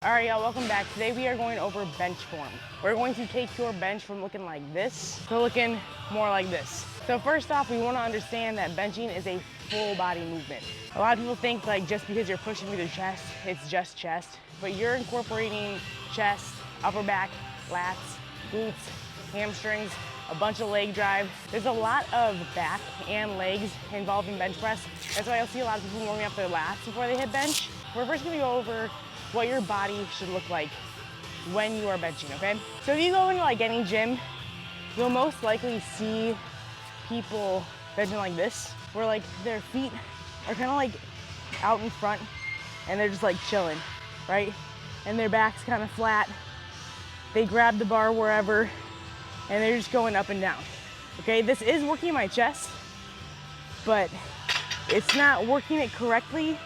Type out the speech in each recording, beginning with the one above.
All right, y'all, welcome back. Today we are going over bench form. We're going to take your bench from looking like this to looking more like this. So first off, we want to understand that benching is a full body movement. A lot of people think like just because you're pushing through the chest, it's just chest, but you're incorporating chest, upper back, lats, glutes, hamstrings, a bunch of leg drive. There's a lot of back and legs involved in bench press. That's why you'll see a lot of people warming up their lats before they hit bench. We're first gonna go over what your body should look like when you are benching, okay? So if you go into like any gym, you'll most likely see people benching like this, where like their feet are kind of like out in front and they're just like chilling, right? And their back's kind of flat. They grab the bar wherever and they're just going up and down, okay? This is working my chest, but it's not working it correctly,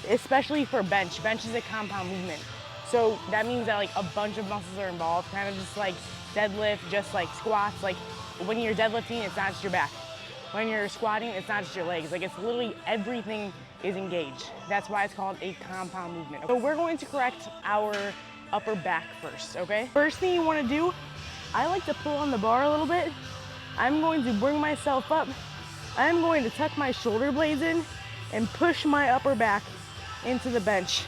especially for bench. Bench is a compound movement. So that means that like a bunch of muscles are involved, kind of just like deadlift, just like squats. Like when you're deadlifting, it's not just your back. When you're squatting, it's not just your legs. Like it's literally everything is engaged. That's why it's called a compound movement. So we're going to correct our upper back first, okay? First thing you wanna do, I like to pull on the bar a little bit. I'm going to bring myself up. I'm going to tuck my shoulder blades in and push my upper back into the bench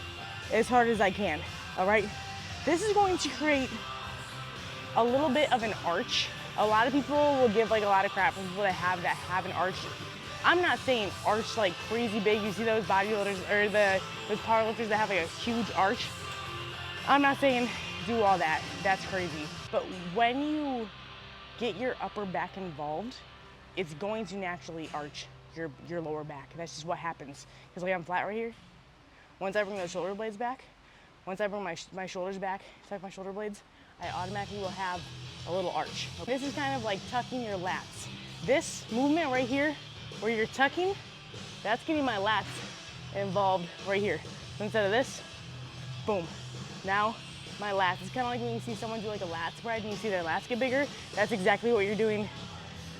as hard as I can, all right? This is going to create a little bit of an arch. A lot of people will give like a lot of crap for people that have an arch. I'm not saying arch like crazy big. You see those bodybuilders or those powerlifters that have like a huge arch. I'm not saying do all that, that's crazy. But when you get your upper back involved, it's going to naturally arch your lower back. That's just what happens. Because like I'm flat right here. Once I bring those shoulder blades back, once I bring my shoulders back, tuck my shoulder blades, I automatically will have a little arch. This is kind of like tucking your lats. This movement right here, where you're tucking, that's getting my lats involved right here. So instead of this, boom. Now my lats. It's kind of like when you see someone do like a lat spread and you see their lats get bigger. That's exactly what you're doing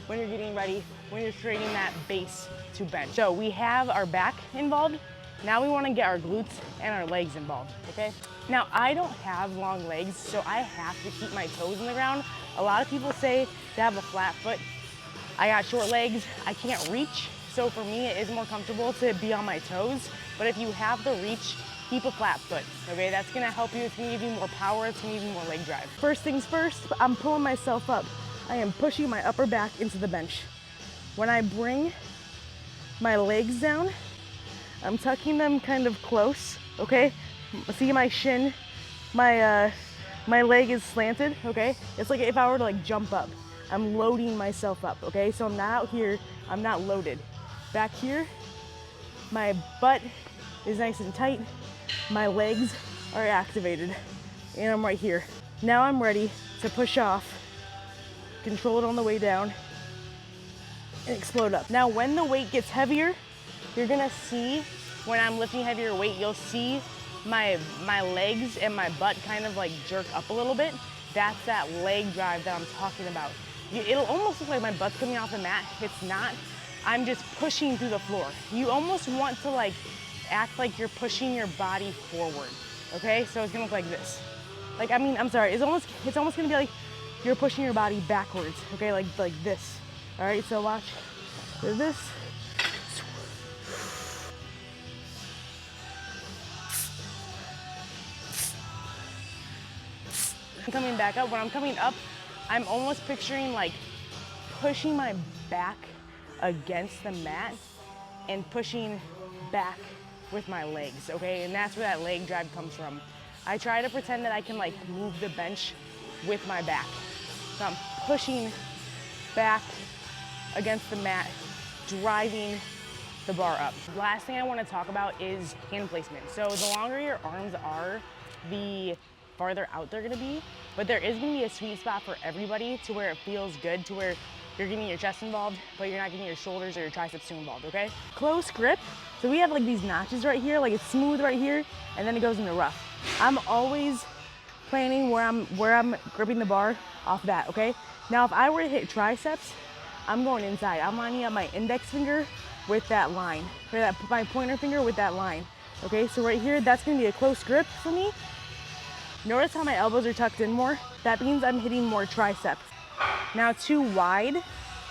when you're getting ready, when you're creating that base to bench. So we have our back involved. Now we want to get our glutes and our legs involved, okay? Now I don't have long legs, so I have to keep my toes in the ground. A lot of people say to have a flat foot. I got short legs, I can't reach. So for me, it is more comfortable to be on my toes. But if you have the reach, keep a flat foot, okay? That's gonna help you, it's gonna give you more power, it's gonna give you more leg drive. First things first, I'm pulling myself up. I am pushing my upper back into the bench. When I bring my legs down, I'm tucking them kind of close, okay? See my shin, my leg is slanted, okay? It's like if I were to like jump up, I'm loading myself up, okay? So I'm not out here, I'm not loaded. Back here, my butt is nice and tight, my legs are activated, and I'm right here. Now I'm ready to push off, control it on the way down, and explode up. Now when the weight gets heavier, you're gonna see, when I'm lifting heavier weight, you'll see my legs and my butt kind of like jerk up a little bit. That's that leg drive that I'm talking about. It'll almost look like my butt's coming off the mat. It's not. I'm just pushing through the floor. You almost want to like act like you're pushing your body forward, okay? So it's gonna look like this. Like, I mean, I'm sorry, it's almost gonna be like you're pushing your body backwards, okay? Like this, all right? So watch, this. Coming back up, when I'm coming up, I'm almost picturing like pushing my back against the mat and pushing back with my legs, okay? And that's where that leg drive comes from. I try to pretend that I can like move the bench with my back. So I'm pushing back against the mat, driving the bar up. Last thing I want to talk about is hand placement. So the longer your arms are, the farther out they're gonna be, but there is gonna be a sweet spot for everybody to where it feels good, to where you're getting your chest involved, but you're not getting your shoulders or your triceps too involved, okay? Close grip. So we have like these notches right here, like it's smooth right here, and then it goes into rough. I'm always planning where I'm gripping the bar off that, okay? Now if I were to hit triceps, I'm going inside. I'm lining up my index finger with that line, or my pointer finger with that line, okay? So right here, that's gonna be a close grip for me. Notice how my elbows are tucked in more? That means I'm hitting more triceps. Now too wide,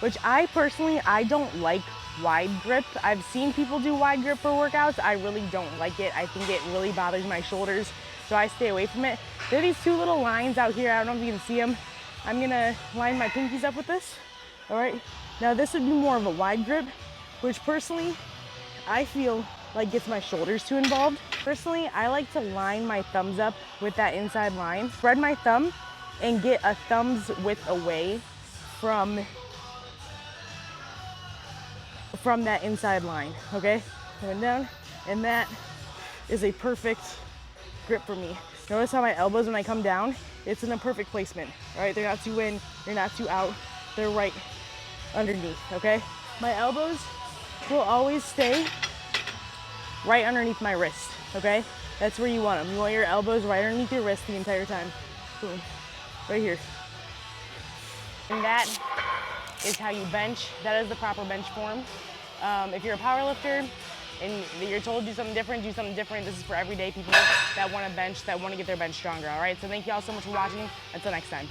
which I personally, I don't like wide grip. I've seen people do wide grip for workouts. I really don't like it. I think it really bothers my shoulders, so I stay away from it. There are these two little lines out here. I don't know if you can see them. I'm gonna line my pinkies up with this, all right? Now this would be more of a wide grip, which personally, I feel like gets my shoulders too involved. Personally, I like to line my thumbs up with that inside line, spread my thumb, and get a thumb's width away from that inside line, okay? Coming down, and that is a perfect grip for me. Notice how my elbows, when I come down, it's in a perfect placement, all right? They're not too in, they're not too out, they're right underneath, okay? My elbows will always stay right underneath my wrist, okay? That's where you want them. You want your elbows right underneath your wrist the entire time. Boom, right here. And that is how you bench. That is the proper bench form. If you're a power lifter and you're told to do something different, do something different. This is for everyday people that want to bench, that want to get their bench stronger, all right? So thank you all so much for watching. Until next time.